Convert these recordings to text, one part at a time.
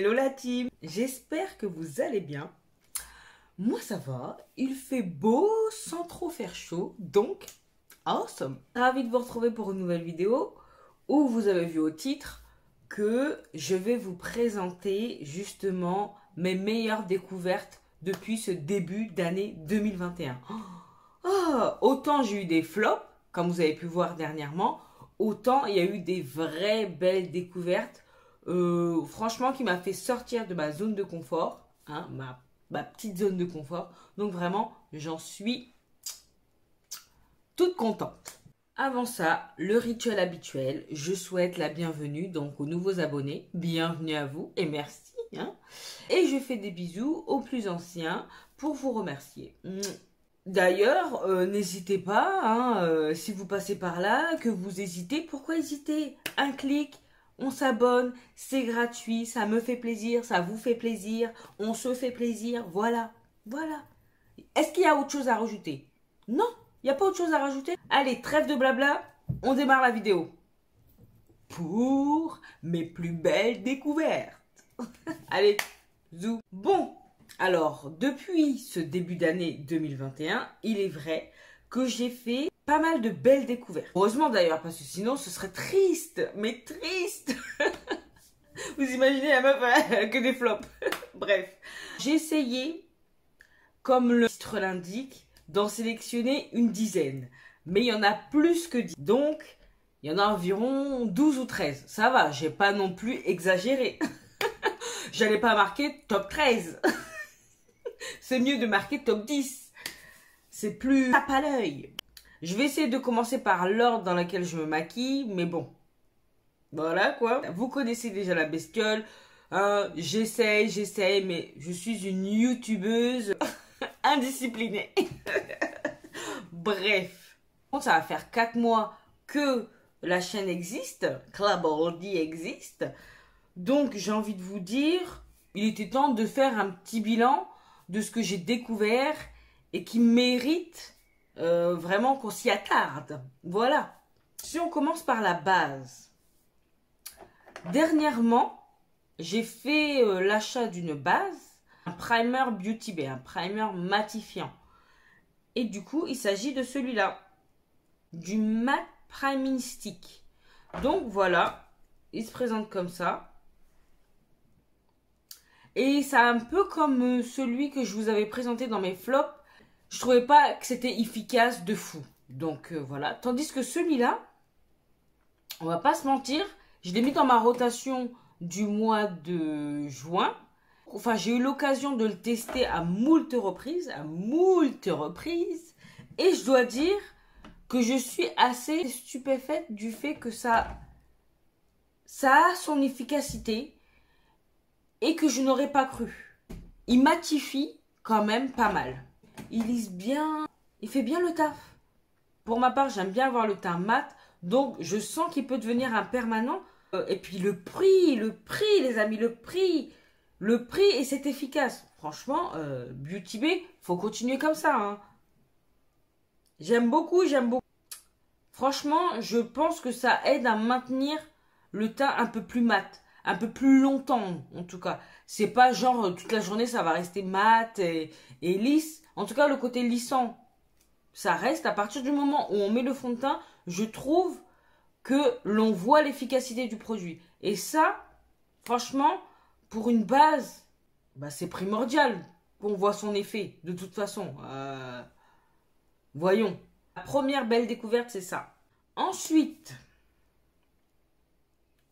Hello la team, j'espère que vous allez bien. Moi ça va, il fait beau sans trop faire chaud, donc awesome. Ravi de vous retrouver pour une nouvelle vidéo où vous avez vu au titre que je vais vous présenter justement mes meilleures découvertes depuis ce début d'année 2021. Autant j'ai eu des flops, comme vous avez pu voir dernièrement, autant il y a eu des vraies belles découvertes, franchement qui m'a fait sortir de ma zone de confort, hein, ma petite zone de confort. Donc vraiment, j'en suis toute contente. Avant ça, le rituel habituel, je souhaite la bienvenue donc aux nouveaux abonnés. Bienvenue à vous et merci. Hein. Et je fais des bisous aux plus anciens pour vous remercier. D'ailleurs, n'hésitez pas, hein, si vous passez par là, que vous hésitez, pourquoi hésiter? Un clic, on s'abonne, c'est gratuit, ça me fait plaisir, ça vous fait plaisir, on se fait plaisir, voilà, voilà. Est-ce qu'il y a autre chose à rajouter? Non, il n'y a pas autre chose à rajouter. Allez, trêve de blabla, on démarre la vidéo. Pour mes plus belles découvertes. Allez, zou. Bon. Alors, depuis ce début d'année 2021, il est vrai que j'ai fait pas mal de belles découvertes. Heureusement d'ailleurs, parce que sinon ce serait triste, mais triste. Vous imaginez la meuf que des flops. Bref, j'ai essayé, comme le titre l'indique, d'en sélectionner une dizaine. Mais il y en a plus que 10. Donc, il y en a environ 12 ou 13. Ça va, j'ai pas non plus exagéré. J'allais pas marquer top 13. C'est mieux de marquer top 10. C'est plus tape à l'œil. Je vais essayer de commencer par l'ordre dans lequel je me maquille, mais bon. Voilà quoi. Vous connaissez déjà la bestiole. Hein, j'essaye, mais je suis une youtubeuse indisciplinée. Bref. Ça va faire 4 mois que la chaîne existe, Clabaldi existe. Donc j'ai envie de vous dire, il était temps de faire un petit bilan de ce que j'ai découvert et qui mérite vraiment qu'on s'y attarde. Voilà. Si on commence par la base. Dernièrement, j'ai fait l'achat d'une base, un primer Beauty Bay, un primer matifiant. Et du coup, il s'agit de celui-là, du Matte Priming Stick. Donc voilà, il se présente comme ça. Et c'est un peu comme celui que je vous avais présenté dans mes flops. Je trouvais pas que c'était efficace de fou. Donc voilà. Tandis que celui-là, on va pas se mentir, je l'ai mis dans ma rotation du mois de juin. Enfin, j'ai eu l'occasion de le tester à moult reprises. Et je dois dire que je suis assez stupéfaite du fait que ça a son efficacité. Et que je n'aurais pas cru. Il matifie quand même pas mal. Il lisse bien. Il fait bien le taf. Pour ma part, j'aime bien avoir le teint mat. Donc, je sens qu'il peut devenir un permanent. Et puis, le prix, les amis, le prix. Le prix et c'est efficace. Franchement, Beauty Bay, faut continuer comme ça. Hein. J'aime beaucoup. Franchement, je pense que ça aide à maintenir le teint un peu plus mat. Un peu plus longtemps, en tout cas. C'est pas genre, toute la journée, ça va rester mat et lisse. En tout cas, le côté lissant, ça reste. À partir du moment où on met le fond de teint, je trouve que l'on voit l'efficacité du produit. Et ça, franchement, pour une base, bah, c'est primordial qu'on voit son effet, de toute façon. Voyons. La première belle découverte, c'est ça. Ensuite,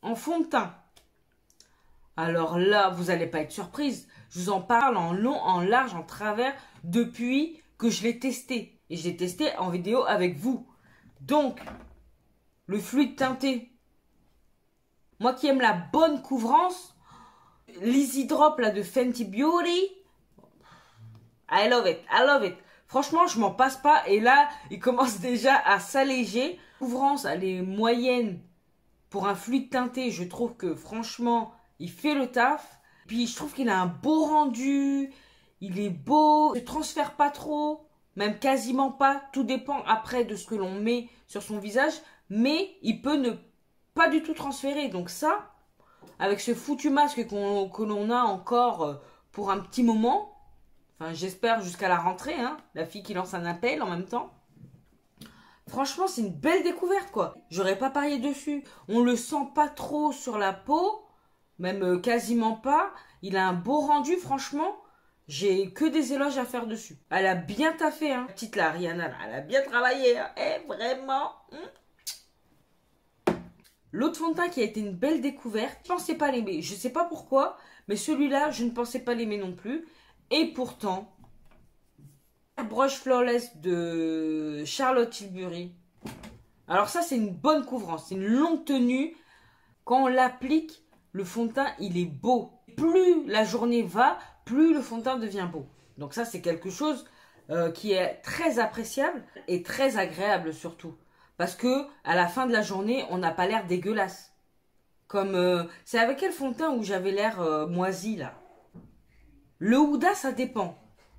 en fond de teint. Alors là, vous n'allez pas être surprise. Je vous en parle en long, en large, en travers depuis que je l'ai testé. Et je l'ai testé en vidéo avec vous. Donc, le fluide teinté. Moi qui aime la bonne couvrance, l'Easy Drop là, de Fenty Beauty. I love it. Franchement, je m'en passe pas. Et là, il commence déjà à s'alléger. La couvrance, elle est moyenne pour un fluide teinté. Je trouve que franchement... il fait le taf. Puis je trouve qu'il a un beau rendu. Il est beau. Il ne transfère pas trop. Même quasiment pas. Tout dépend après de ce que l'on met sur son visage. Mais il peut ne pas du tout transférer. Donc ça, avec ce foutu masque que l'on a encore pour un petit moment. Enfin, j'espère jusqu'à la rentrée, hein. La fille qui lance un appel en même temps. Franchement, c'est une belle découverte, quoi. J'aurais pas parié dessus. On le sent pas trop sur la peau, même quasiment pas. Il a un beau rendu, franchement. J'ai que des éloges à faire dessus. Elle a bien taffé, hein. Petite la Rihanna, là, elle a bien travaillé, hein. Eh, vraiment. L'autre fond de teint qui a été une belle découverte, je pensais pas l'aimer. Je sais pas pourquoi, mais celui-là, je ne pensais pas l'aimer non plus. Et pourtant, Brush Flawless de Charlotte Tilbury. Alors ça, c'est une bonne couvrance. C'est une longue tenue. Quand on l'applique, le fond de teint, il est beau. Plus la journée va, plus le fond de teint devient beau. Donc ça, c'est quelque chose qui est très appréciable et très agréable surtout. Parce que à la fin de la journée, on n'a pas l'air dégueulasse. Comme c'est avec quel fond de teint où j'avais l'air moisi là. Le Huda, ça dépend.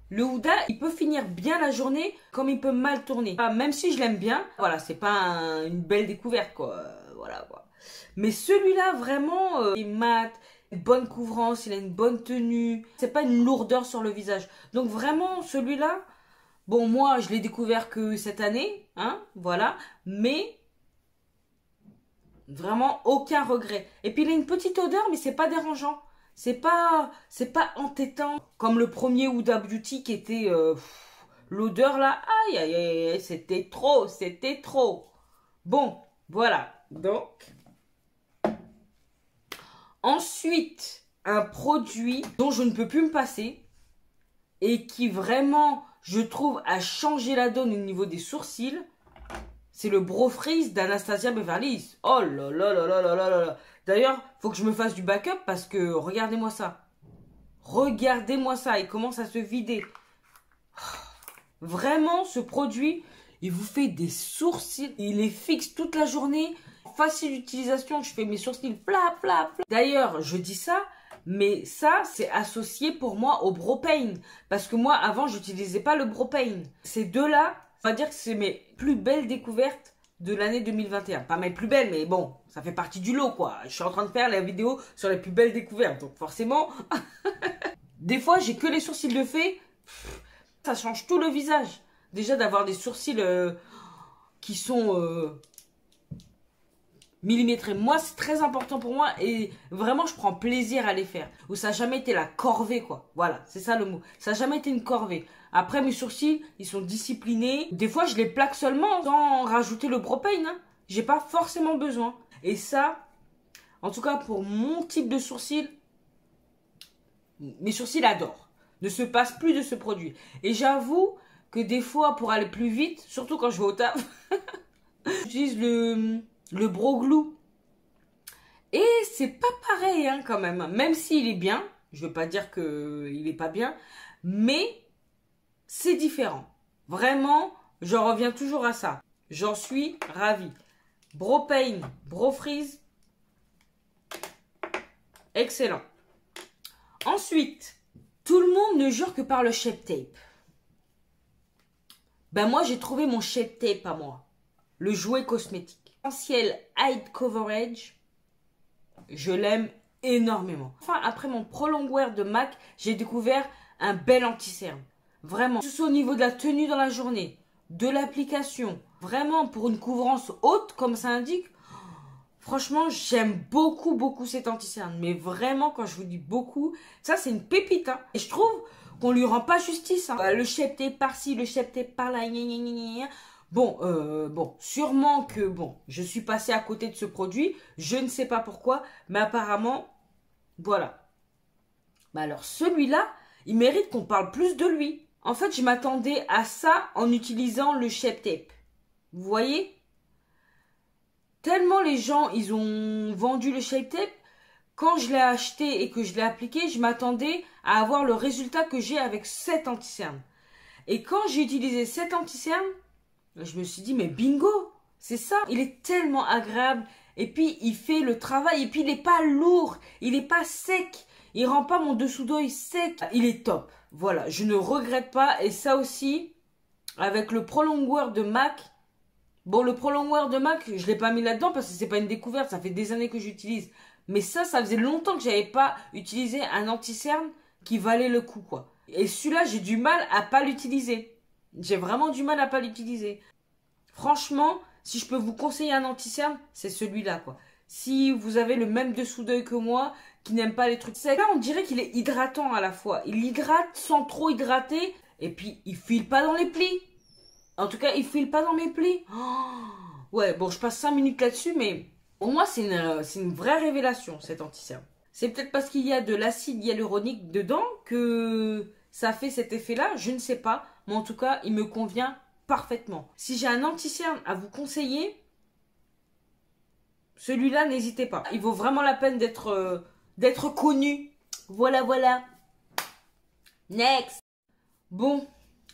Le Huda, il peut finir bien la journée comme il peut mal tourner. Même si je l'aime bien, voilà, c'est pas une belle découverte quoi. Voilà quoi. Mais celui-là vraiment, il est mat, une bonne couvrance, il a une bonne tenue. C'est pas une lourdeur sur le visage. Donc vraiment, celui-là, bon moi je l'ai découvert que cette année, hein, voilà. Mais vraiment aucun regret. Et puis il a une petite odeur, mais c'est pas dérangeant. C'est pas entêtant comme le premier Huda Beauty qui était l'odeur là. Aïe aïe aïe, c'était trop, c'était trop. Bon, voilà. Donc ensuite, un produit dont je ne peux plus me passer et qui vraiment, je trouve, a changé la donne au niveau des sourcils. C'est le Brow Freeze d'Anastasia Beverly Hills. Oh là là là là là là là. D'ailleurs, faut que je me fasse du backup parce que regardez-moi ça. Regardez-moi ça, il commence à se vider. Vraiment, ce produit, il vous fait des sourcils. Il est fixe toute la journée. Facile d'utilisation, je fais mes sourcils plat, plat, plat. D'ailleurs, je dis ça, mais ça, c'est associé pour moi au Brow Pain. Parce que moi, avant, j'utilisais pas le Brow Pain. Ces deux-là, on va dire que c'est mes plus belles découvertes de l'année 2021. Pas mes plus belles, mais bon, ça fait partie du lot, quoi. Je suis en train de faire la vidéo sur les plus belles découvertes. Donc forcément, des fois, j'ai que les sourcils de fée. Ça change tout le visage. Déjà, d'avoir des sourcils qui sont millimétrés. Moi, c'est très important pour moi. Et vraiment, je prends plaisir à les faire. Ou ça n'a jamais été la corvée, quoi. Voilà, c'est ça le mot. Ça n'a jamais été une corvée. Après, mes sourcils, ils sont disciplinés. Des fois, je les plaque seulement sans rajouter le Brow Pain, hein. J'ai pas forcément besoin. Et ça, en tout cas, pour mon type de sourcils, mes sourcils adorent. Ne se passent plus de ce produit. Et j'avoue que des fois, pour aller plus vite, surtout quand je vais au taf, j'utilise le Brow Glue. Et c'est pas pareil, hein, quand même. Même s'il est bien, je veux pas dire qu'il est pas bien, mais c'est différent. Vraiment, je reviens toujours à ça. J'en suis ravie. Brow Pain, Brow Freeze, excellent. Ensuite, tout le monde ne jure que par le Shape Tape. Ben moi, j'ai trouvé mon Shape Tape à moi. Le jouet cosmétique. Essentiel Hide Coverage. Je l'aime énormément. Enfin, après mon Prolong Wear de MAC, j'ai découvert un bel anti-cerne. Vraiment. Que ce soit au niveau de la tenue dans la journée, de l'application. Vraiment, pour une couvrance haute, comme ça indique. Franchement, j'aime beaucoup, beaucoup cet anti-cerne. Mais vraiment, quand je vous dis beaucoup, ça, c'est une pépite, hein. Et je trouve qu'on lui rend pas justice, hein. Le Shape Tape par-ci, le Shape Tape par-là. Bon, sûrement que, bon, je suis passée à côté de ce produit. Je ne sais pas pourquoi, mais apparemment, voilà. Bah alors, celui-là, il mérite qu'on parle plus de lui. En fait, je m'attendais à ça en utilisant le Shape Tape. Vous voyez ? Tellement les gens, ils ont vendu le Shape Tape, quand je l'ai acheté et que je l'ai appliqué, je m'attendais à avoir le résultat que j'ai avec cet anti-cerne. Et quand j'ai utilisé cet anti-cerne, je me suis dit, mais bingo, c'est ça. Il est tellement agréable. Et puis, il fait le travail. Et puis, il n'est pas lourd. Il n'est pas sec. Il rend pas mon dessous d'œil sec. Il est top. Voilà, je ne regrette pas. Et ça aussi, avec le Prolong Wear de MAC. Bon, le Prolong Wear de MAC, je ne l'ai pas mis là-dedans parce que c'est pas une découverte. Ça fait des années que j'utilise. Mais ça faisait longtemps que j'avais pas utilisé un anti-cerne qui valait le coup, quoi. Et celui-là, j'ai du mal à pas l'utiliser. J'ai vraiment du mal à pas l'utiliser. Franchement, si je peux vous conseiller un anti-cerne, c'est celui-là, quoi. Si vous avez le même dessous d'œil que moi, qui n'aime pas les trucs secs, là, on dirait qu'il est hydratant à la fois. Il hydrate sans trop hydrater, et puis il file pas dans les plis. En tout cas, il file pas dans mes plis. Oh, ouais, bon, je passe 5 minutes là-dessus, mais pour moi, c'est une vraie révélation, cet anti-cerne. C'est peut-être parce qu'il y a de l'acide hyaluronique dedans que ça fait cet effet-là, je ne sais pas. Mais en tout cas, il me convient parfaitement. Si j'ai un anti-cerne à vous conseiller, celui-là, n'hésitez pas. Il vaut vraiment la peine d'être connu. Voilà, voilà. Next. Bon,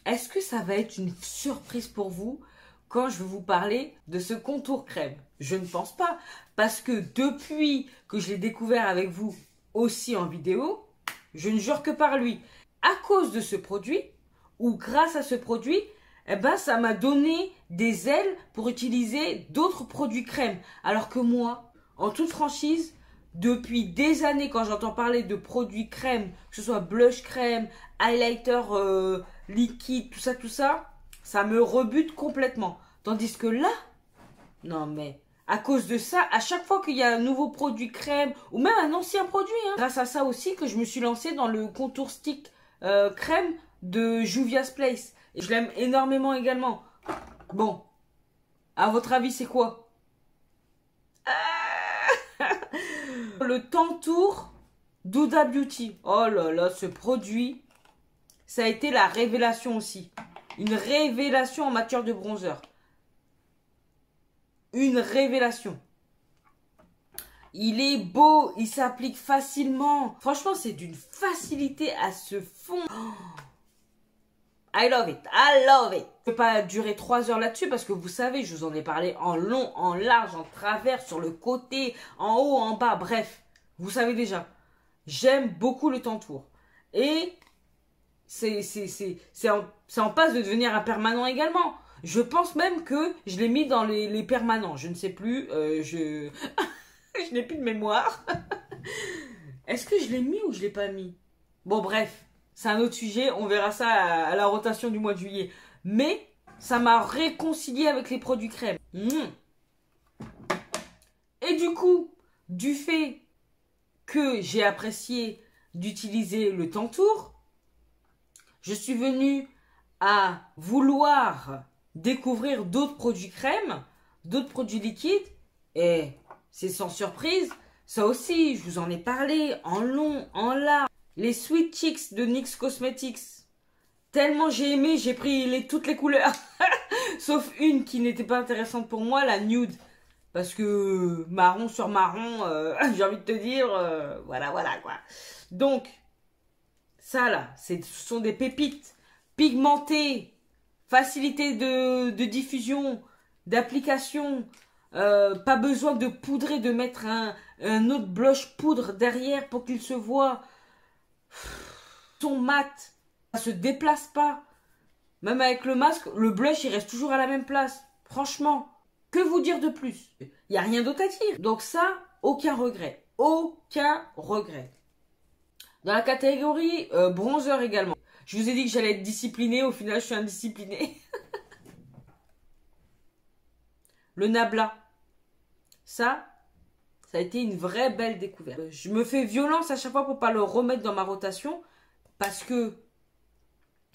est-ce que ça va être une surprise pour vous quand je vais vous parler de ce contour crème? Je ne pense pas. Parce que depuis que je l'ai découvert avec vous aussi en vidéo, je ne jure que par lui. À cause de ce produit, ou grâce à ce produit, eh ben, ça m'a donné des ailes pour utiliser d'autres produits crème. Alors que moi, en toute franchise, depuis des années, quand j'entends parler de produits crème, que ce soit blush crème, highlighter liquide, tout ça, ça me rebute complètement. Tandis que là, non mais, à cause de ça, à chaque fois qu'il y a un nouveau produit crème, ou même un ancien produit, hein, grâce à ça aussi que je me suis lancée dans le contour stick crème de Juvia's Place. Et je l'aime énormément également. Bon, à votre avis, c'est quoi? Le Tantour d'Huda Beauty. Oh là là, ce produit, ça a été la révélation aussi. Une révélation en matière de bronzer. Une révélation. Il est beau, il s'applique facilement. Franchement, c'est d'une facilité à se fond. I love it, I love it. Je ne peux pas durer 3 heures là-dessus parce que vous savez, je vous en ai parlé en long, en large, en travers, sur le côté, en haut, en bas, bref. Vous savez déjà. J'aime beaucoup le Tantour. Et c'est en passe de devenir un permanent également. Je pense même que je l'ai mis dans les permanents. Je ne sais plus, je n'ai plus de mémoire. Est-ce que je l'ai mis ou je l'ai pas mis? Bon, bref. C'est un autre sujet, on verra ça à la rotation du mois de juillet. Mais ça m'a réconcilié avec les produits crème. Et du coup, du fait que j'ai apprécié d'utiliser le Tantour, je suis venue à vouloir découvrir d'autres produits crème, d'autres produits liquides. Et c'est sans surprise, ça aussi, je vous en ai parlé en long, en large. Les Sweet Chicks de NYX Cosmetics. Tellement j'ai aimé, j'ai pris toutes les couleurs. Sauf une qui n'était pas intéressante pour moi, la nude. Parce que marron sur marron, j'ai envie de te dire, voilà quoi. Donc, ça là, ce sont des pépites pigmentées, facilité de diffusion, d'application. Pas besoin de poudrer, de mettre un autre blush poudre derrière pour qu'il se voit. Son mat, ça se déplace pas. Même avec le masque, le blush il reste toujours à la même place. Franchement, que vous dire de plus? Il n'y a rien d'autre à dire. Donc ça, aucun regret. Aucun regret. Dans la catégorie bronzer également. Je vous ai dit que j'allais être disciplinée, au final je suis indisciplinée. Le Nabla. Ça a été une vraie belle découverte. Je me fais violence à chaque fois pour pas le remettre dans ma rotation. Parce que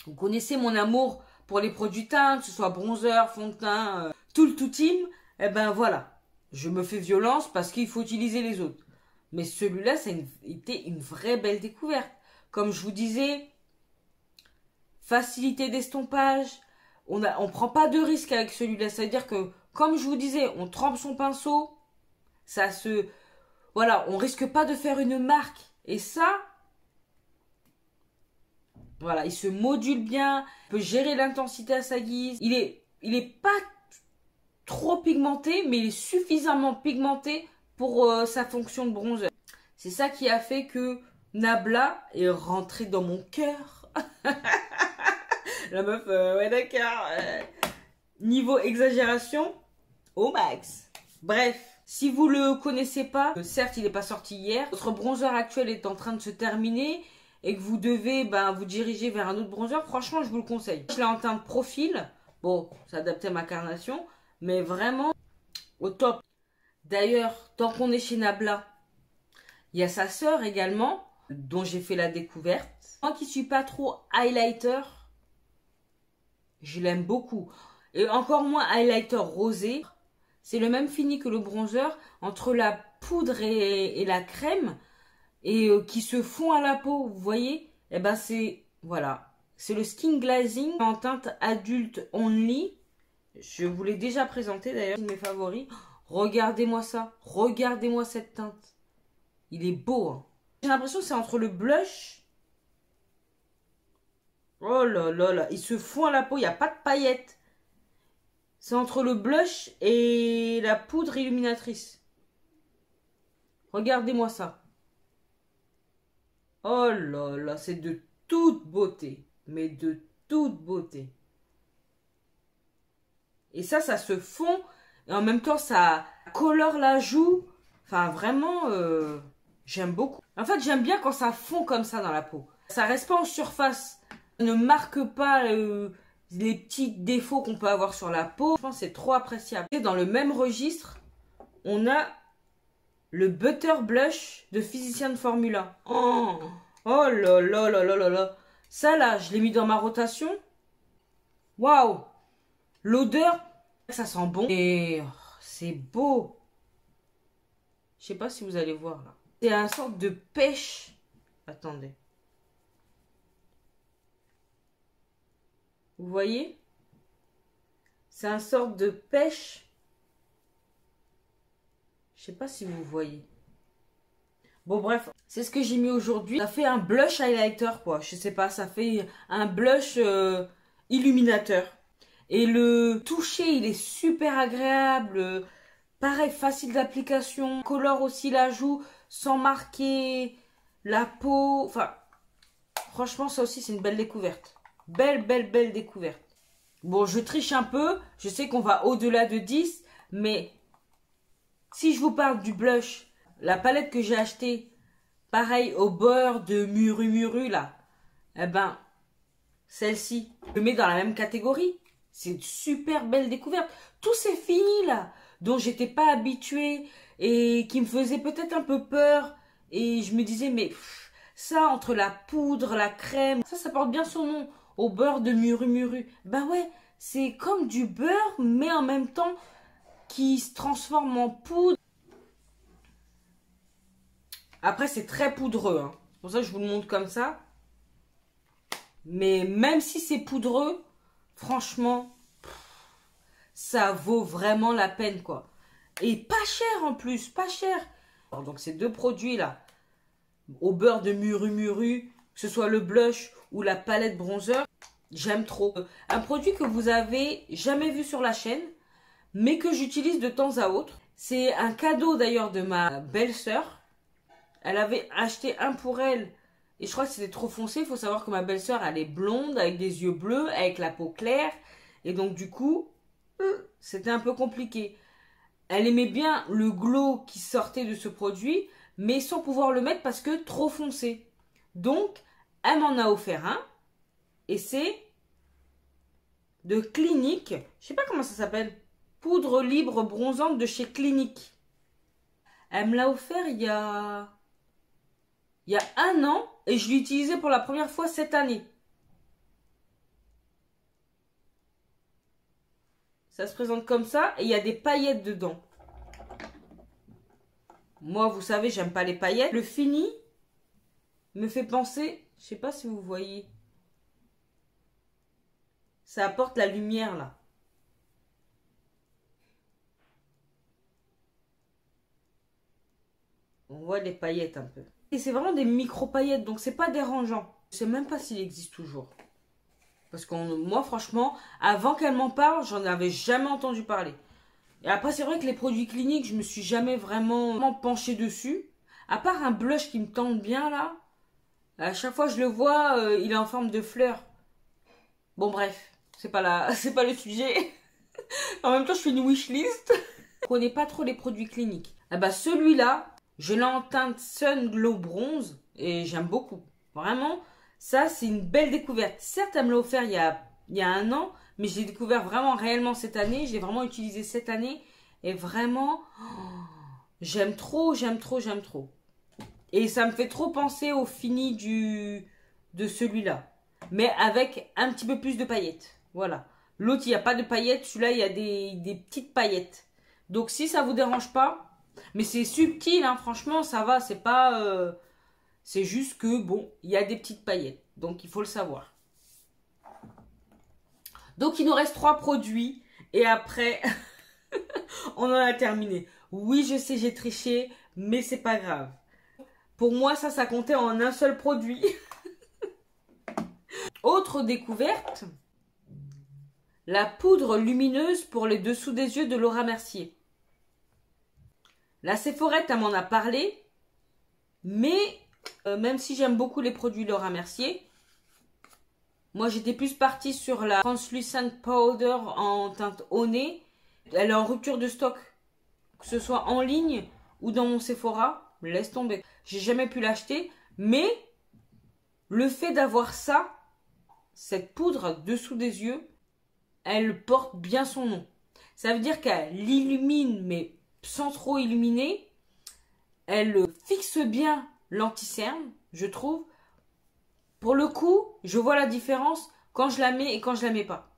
vous connaissez mon amour pour les produits teintes, que ce soit bronzer, fond de teint, tout le tout team. Eh ben voilà, je me fais violence parce qu'il faut utiliser les autres. Mais celui-là, ça a été une vraie belle découverte. Comme je vous disais, facilité d'estompage. On prend pas de risque avec celui-là. C'est-à-dire que, comme je vous disais, on trempe son pinceau. Voilà, on risque pas de faire une marque. Et ça... Voilà, il se module bien, il peut gérer l'intensité à sa guise. Il est pas trop pigmenté, mais il est suffisamment pigmenté pour sa fonction de bronzer. C'est ça qui a fait que Nabla est rentré dans mon cœur. La meuf, ouais d'accord. Niveau exagération, au max. Bref, Si vous le connaissez pas, certes il n'est pas sorti hier, votre bronzer actuel est en train de se terminer et que vous devez vous diriger vers un autre bronzer, franchement je vous le conseille. Je l'ai en teinte profil, bon c'est adapté à ma carnation, mais vraiment au top. D'ailleurs, tant qu'on est chez Nabla, il y a sa sœur également, dont j'ai fait la découverte. Moi qui suis pas trop highlighter, je l'aime beaucoup. Et encore moins highlighter rosé. C'est le même fini que le bronzer, entre la poudre et la crème, et qui se fond à la peau, vous voyez. Et ben c'est, voilà, c'est le Skin Glazing en teinte adulte only. Je vous l'ai déjà présenté d'ailleurs, c'est mes favoris. Regardez-moi ça, regardez-moi cette teinte. Il est beau, hein. J'ai l'impression que c'est entre le blush. Oh là là là, il se fond à la peau, il n'y a pas de paillettes. C'est entre le blush et la poudre illuminatrice. Regardez-moi ça. Oh là là, c'est de toute beauté. Mais de toute beauté. Et ça se fond. Et en même temps, ça colore la joue. Enfin, vraiment, j'aime beaucoup. En fait, j'aime bien quand ça fond comme ça dans la peau. Ça reste pas en surface. Ça ne marque pas les petits défauts qu'on peut avoir sur la peau. Je pense que c'est trop appréciable. Et dans le même registre, on a le Butter Blush de Physicians Formula. Oh, oh là là là là là là. Ça là, je l'ai mis dans ma rotation. Waouh. L'odeur, ça sent bon. Et c'est beau. Je sais pas si vous allez voir là. C'est un sorte de pêche. Attendez. Vous voyez? C'est un sorte de pêche. Je sais pas si vous voyez. Bon bref, c'est ce que j'ai mis aujourd'hui. Ça fait un blush highlighter quoi. Je sais pas, ça fait un blush illuminateur. Et le toucher, il est super agréable. Pareil, facile d'application. Colore aussi la joue sans marquer la peau. Enfin, franchement, ça aussi, c'est une belle découverte. Belle, belle, belle découverte. Bon, je triche un peu. Je sais qu'on va au-delà de 10. Mais si je vous parle du blush, la palette que j'ai achetée, pareil, au beurre de Muru Muru, là. Eh ben, celle-ci, je le mets dans la même catégorie. C'est une super belle découverte. Tous ces finis, là, dont j'étais pas habituée et qui me faisaient peut-être un peu peur. Et je me disais, mais ça, entre la poudre, la crème, ça porte bien son nom. Au beurre de Muru Muru. Ben ouais, c'est comme du beurre, mais en même temps qui se transforme en poudre. Après, c'est très poudreux. Hein. C'est pour ça que je vous le montre comme ça. Mais même si c'est poudreux, franchement, ça vaut vraiment la peine, quoi. Et pas cher en plus, pas cher. Alors, donc ces deux produits-là, au beurre de Muru Muru, que ce soit le blush ou la palette bronzer, j'aime trop. Un produit que vous avez jamais vu sur la chaîne, mais que j'utilise de temps à autre. C'est un cadeau d'ailleurs de ma belle-sœur. Elle avait acheté un pour elle. Et je crois que c'était trop foncé. Il faut savoir que ma belle-sœur, elle est blonde, avec des yeux bleus, avec la peau claire. Et donc du coup, c'était un peu compliqué. Elle aimait bien le glow qui sortait de ce produit, mais sans pouvoir le mettre parce que trop foncé. Donc, elle m'en a offert un. Et c'est de Clinique. Je sais pas comment ça s'appelle. Poudre libre bronzante de chez Clinique. Elle me l'a offert il y a 1 an et je l'ai utilisé pour la première fois cette année. Ça se présente comme ça et il y a des paillettes dedans. Moi, vous savez, j'aime pas les paillettes. Le fini me fait penser, je sais pas si vous voyez. Ça apporte la lumière là. On voit les paillettes un peu. Et c'est vraiment des micro-paillettes, donc c'est pas dérangeant. Je sais même pas s'il existe toujours. Parce que moi, franchement, avant qu'elle m'en parle, j'en avais jamais entendu parler. Et après, c'est vrai que les produits cliniques, je me suis jamais vraiment penchée dessus. À part un blush qui me tente bien là. À chaque fois que je le vois, il est en forme de fleur. Bon bref, c'est pas le sujet. En même temps, je fais une wishlist. Je connais pas trop les produits cliniques. Ah bah celui-là, je l'ai en teinte Sun Glow Bronze et j'aime beaucoup. Vraiment, ça c'est une belle découverte. Certes, elle me l'a offert il y a un an, mais je l'ai découvert vraiment réellement cette année. Je l'ai vraiment utilisé cette année et vraiment, j'aime trop, j'aime trop, j'aime trop. Et ça me fait trop penser au fini de celui-là. Mais avec un petit peu plus de paillettes. Voilà. L'autre, il n'y a pas de paillettes. Celui-là, il y a des petites paillettes. Donc, si ça vous dérange pas, mais c'est subtil, hein, franchement, ça va. C'est pas... c'est juste que, bon, il y a des petites paillettes. Donc, il faut le savoir. Donc, il nous reste 3 produits. Et après, on en a terminé. Oui, je sais, j'ai triché, mais c'est pas grave. Pour moi, ça comptait en un seul produit. Autre découverte, la poudre lumineuse pour les dessous des yeux de Laura Mercier. La Sephorette, elle m'en a parlé, mais même si j'aime beaucoup les produits Laura Mercier, moi j'étais plus partie sur la Translucent Powder en teinte au nez. Elle est en rupture de stock, que ce soit en ligne ou dans mon Sephora, laisse tomber. J'ai jamais pu l'acheter, mais le fait d'avoir ça, cette poudre dessous des yeux, elle porte bien son nom. Ça veut dire qu'elle illumine, mais sans trop illuminer. Elle fixe bien l'anti-cerne, je trouve. Pour le coup, je vois la différence quand je la mets et quand je la mets pas.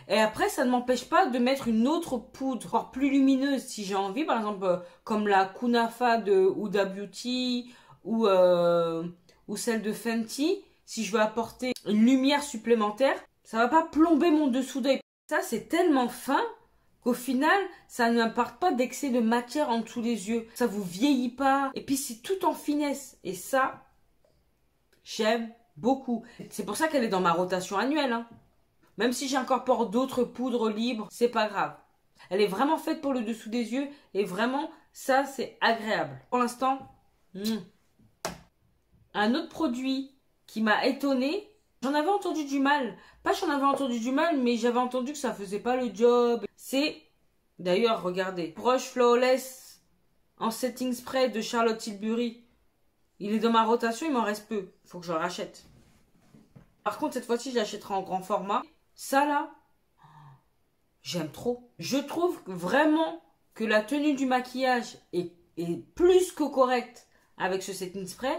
Et après, ça ne m'empêche pas de mettre une autre poudre, encore plus lumineuse si j'ai envie. Par exemple, comme la Kunafa de Huda Beauty ou celle de Fenty. Si je veux apporter une lumière supplémentaire, ça va pas plomber mon dessous d'œil. Ça, c'est tellement fin qu'au final, ça n'apporte pas d'excès de matière en dessous des yeux. Ça vous vieillit pas. Et puis, c'est tout en finesse. Et ça, j'aime beaucoup. C'est pour ça qu'elle est dans ma rotation annuelle, hein. Même si j'incorpore d'autres poudres libres, c'est pas grave. Elle est vraiment faite pour le dessous des yeux et vraiment, ça, c'est agréable. Pour l'instant, un autre produit qui m'a étonnée, j'en avais entendu du mal. Pas j'en avais entendu du mal, mais j'avais entendu que ça faisait pas le job. C'est, d'ailleurs, regardez, Brush Flawless en setting spray de Charlotte Tilbury. Il est dans ma rotation, il m'en reste peu. Faut que je le rachète. Par contre, cette fois-ci, je l'achèterai en grand format. Ça là, j'aime trop. Je trouve vraiment que la tenue du maquillage est plus que correcte avec ce setting spray.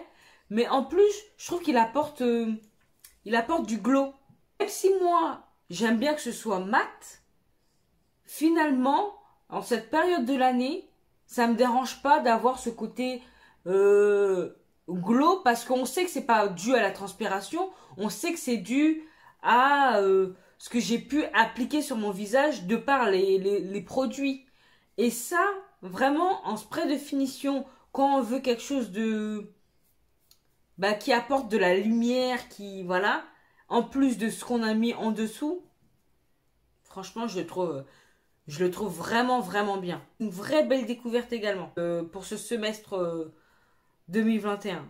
Mais en plus, je trouve qu'il apporte, du glow. Même si moi, j'aime bien que ce soit mat, finalement, en cette période de l'année, ça ne me dérange pas d'avoir ce côté glow parce qu'on sait que c'est pas dû à la transpiration, on sait que c'est dû à ce que j'ai pu appliquer sur mon visage de par les produits. Et ça, vraiment, en spray de finition, quand on veut quelque chose de... qui apporte de la lumière, qui... Voilà. En plus de ce qu'on a mis en dessous, franchement, je le trouve vraiment, vraiment bien. Une vraie belle découverte également pour ce semestre 2021.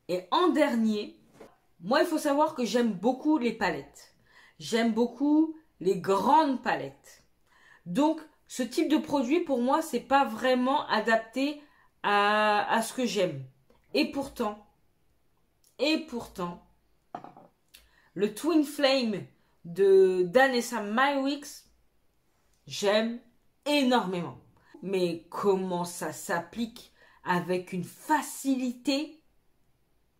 Et en dernier, moi, il faut savoir que j'aime beaucoup les palettes. J'aime beaucoup les grandes palettes. Donc, ce type de produit, pour moi, c'est pas vraiment adapté à ce que j'aime. Et pourtant, le Twin Flame de Danessa Mywix, j'aime énormément. Mais comment ça s'applique avec une facilité?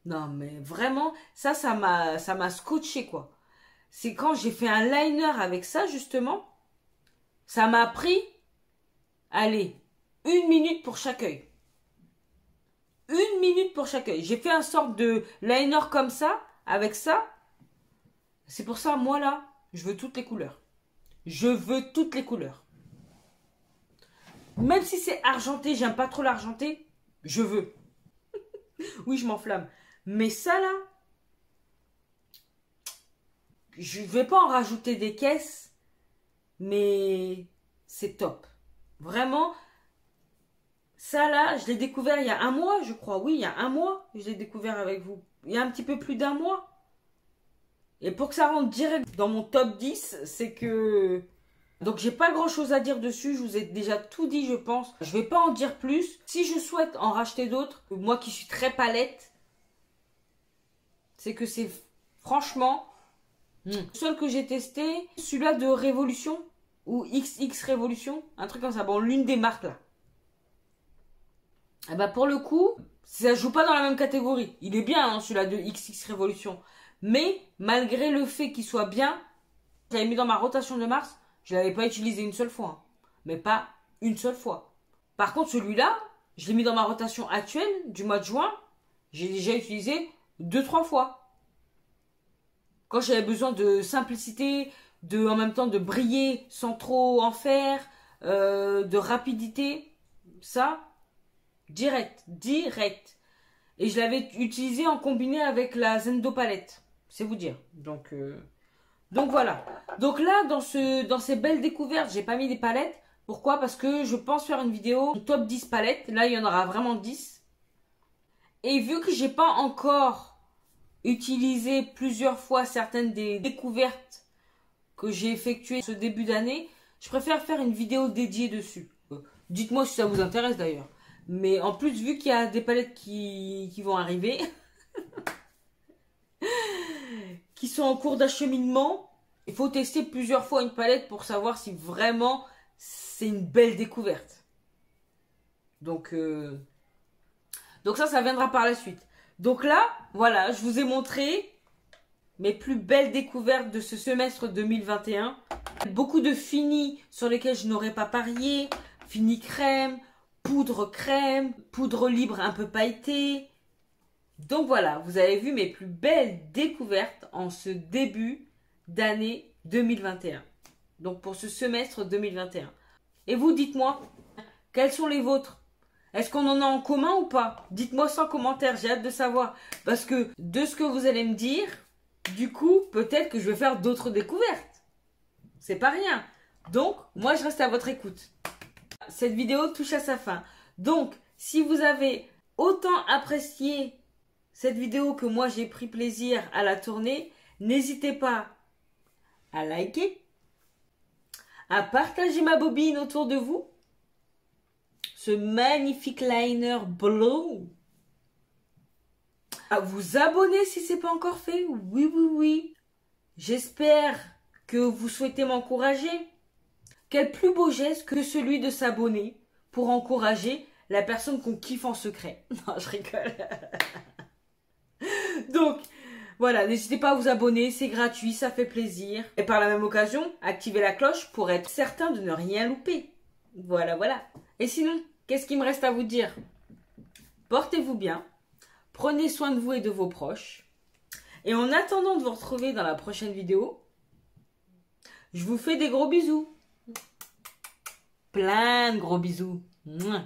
Non, mais vraiment, ça m'a scotché, quoi. C'est quand j'ai fait un liner avec ça, justement, ça m'a pris, allez, 1 minute pour chaque œil. 1 minute pour chaque œil. J'ai fait un sorte de liner comme ça, avec ça. C'est pour ça, moi là, je veux toutes les couleurs. Je veux toutes les couleurs. Même si c'est argenté, j'aime pas trop l'argenté, je veux. Oui, je m'enflamme. Mais ça là, je vais pas en rajouter des caisses, mais c'est top. Vraiment, ça là, je l'ai découvert il y a un mois, je crois. Oui, il y a un mois, je l'ai découvert avec vous. Il y a un petit peu plus d'un mois. Et pour que ça rentre direct dans mon top 10, c'est que Donc j'ai pas grand chose à dire dessus, je vous ai déjà tout dit je pense. Je vais pas en dire plus. Si je souhaite en racheter d'autres, moi qui suis très palette, c'est que c'est franchement le seul que j'ai testé, celui-là de Révolution ou XX Révolution, un truc comme ça, bon l'une des marques là. Et bah pour le coup, ça joue pas dans la même catégorie. Il est bien hein, celui-là de XX Révolution. Mais malgré le fait qu'il soit bien, je l'avais mis dans ma rotation de mars, je l'avais pas utilisé une seule fois. Hein. Mais pas une seule fois. Par contre celui-là, je l'ai mis dans ma rotation actuelle du mois de juin. J'ai déjà utilisé 2-3 fois. Quand j'avais besoin de simplicité, en même temps de briller sans trop en faire, de rapidité, ça... Direct. Et je l'avais utilisé en combiné avec la Zendo palette. C'est vous dire. Donc voilà. Donc là, dans ces belles découvertes, j'ai pas mis des palettes. Pourquoi? Parce que je pense faire une vidéo top 10 palettes. Là, il y en aura vraiment 10. Et vu que j'ai pas encore utilisé plusieurs fois certaines des découvertes que j'ai effectuées ce début d'année, je préfère faire une vidéo dédiée dessus. Dites-moi si ça vous intéresse d'ailleurs. Mais en plus, vu qu'il y a des palettes qui vont arriver, qui sont en cours d'acheminement, il faut tester plusieurs fois une palette pour savoir si vraiment c'est une belle découverte. Donc ça viendra par la suite. Donc là, voilà, je vous ai montré mes plus belles découvertes de ce semestre 2021. Beaucoup de finis sur lesquels je n'aurais pas parié. Fini crème, crème, poudre libre un peu pailletée. Donc voilà, vous avez vu mes plus belles découvertes en ce début d'année 2021. Donc pour ce semestre 2021. Et vous, dites-moi, quels sont les vôtres? Est-ce qu'on en a en commun ou pas? Dites-moi ça en commentaire, j'ai hâte de savoir. Parce que de ce que vous allez me dire, du coup, peut-être que je vais faire d'autres découvertes. C'est pas rien. Donc, moi, je reste à votre écoute. Cette vidéo touche à sa fin. Donc, si vous avez autant apprécié cette vidéo que moi j'ai pris plaisir à la tourner, n'hésitez pas à liker, à partager ma bobine autour de vous, ce magnifique liner bleu, à vous abonner si ce n'est pas encore fait. Oui. J'espère que vous souhaitez m'encourager. Quel plus beau geste que celui de s'abonner pour encourager la personne qu'on kiffe en secret. Non, je rigole. Donc, voilà, n'hésitez pas à vous abonner, c'est gratuit, ça fait plaisir. Et par la même occasion, activez la cloche pour être certain de ne rien louper. Voilà. Et sinon, qu'est-ce qu'il me reste à vous dire? Portez-vous bien, prenez soin de vous et de vos proches. Et en attendant de vous retrouver dans la prochaine vidéo, je vous fais des gros bisous. Plein de gros bisous. Mouah.